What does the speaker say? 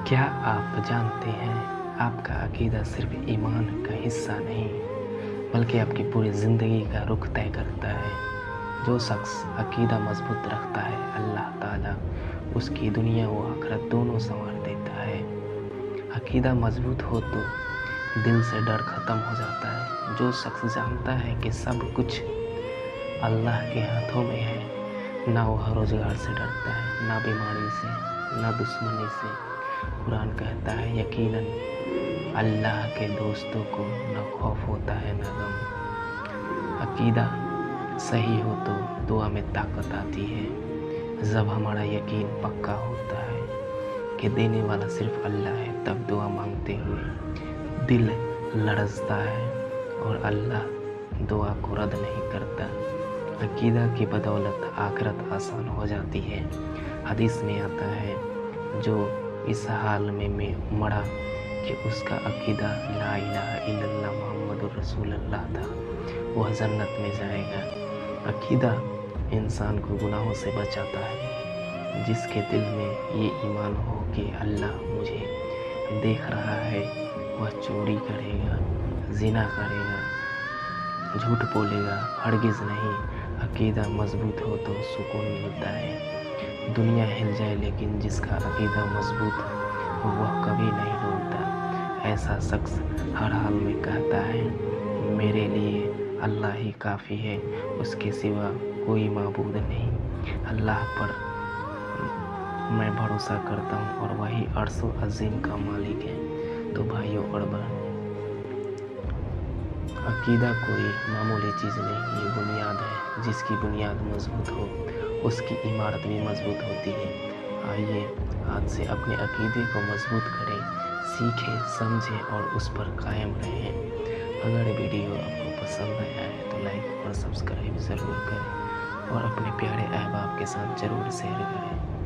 کیا آپ جانتے ہیں آپ کا عقیدہ صرف ایمان کا حصہ نہیں بلکہ آپ کی پوری زندگی کا رخ طے کرتا ہے۔ جو شخص عقیدہ مضبوط رکھتا ہے اللہ تعالیٰ اس کی دنیا و آخرت دونوں سنوار دیتا ہے۔ عقیدہ مضبوط ہو تو دل سے ڈر ختم ہو جاتا ہے۔ جو شخص جانتا ہے کہ سب کچھ اللہ کے ہاتھوں میں ہے، نہ وہ روزگار سے ڈرتا ہے، نہ بیماری سے، نہ دشمنی سے۔ قرآن کہتا ہے یقیناً اللہ کے دوستوں کو نہ خوف ہوتا ہے نہ غم۔ عقیدہ صحیح ہو تو دعا میں طاقت آتی ہے۔ جب ہمارا یقین پکا ہوتا ہے کہ دینے والا صرف اللہ ہے، تب دعا مانگتے ہوئے دل لرزتا ہے اور اللہ دعا کو رد نہیں کرتا۔ عقیدہ کی بدولت آخرت آسان ہو جاتی ہے۔ حدیث میں آتا ہے جو اس حال میں مرا کہ اس کا عقیدہ لا الہ الا اللہ محمد الرسول اللہ تھا، وہ جنت میں جائے گا۔ عقیدہ انسان کو گناہوں سے بچاتا ہے۔ جس کے دل میں یہ ایمان ہو کہ اللہ مجھے دیکھ رہا ہے، وہ چوری کرے گا، زنا کرے گا، جھوٹ بولے گا ہرگز نہیں۔ عقیدہ مضبوط ہو تو سکون ملتا ہے۔ دنیا ہل جائے لیکن جس کا عقیدہ مضبوط ہو وہ کبھی نہیں ڈولتا۔ ایسا شخص ہر حال میں کہتا ہے میرے لیے اللہ ہی کافی ہے، اس کے سوا کوئی معبود نہیں۔ اللہ پر میں بھروسہ کرتا ہوں اور وہی عرش عظیم کا مالک ہے۔ تو بھائیوں اور بہنوں، عقیدہ کوئی معمولی چیز نہیں، یہ بنیاد ہے۔ جس کی بنیاد مضبوط ہو اس کی عمارت بھی مضبوط ہوتی ہے۔ آئیے آج سے اپنے عقیدے کو مضبوط کریں، سیکھیں، سمجھیں اور اس پر قائم رہیں۔ اگر ویڈیو آپ کو پسند آیا ہے تو لائک اور سبسکرائب ضرور کریں اور اپنے پیارے احباب کے ساتھ ضرور شیئر کریں۔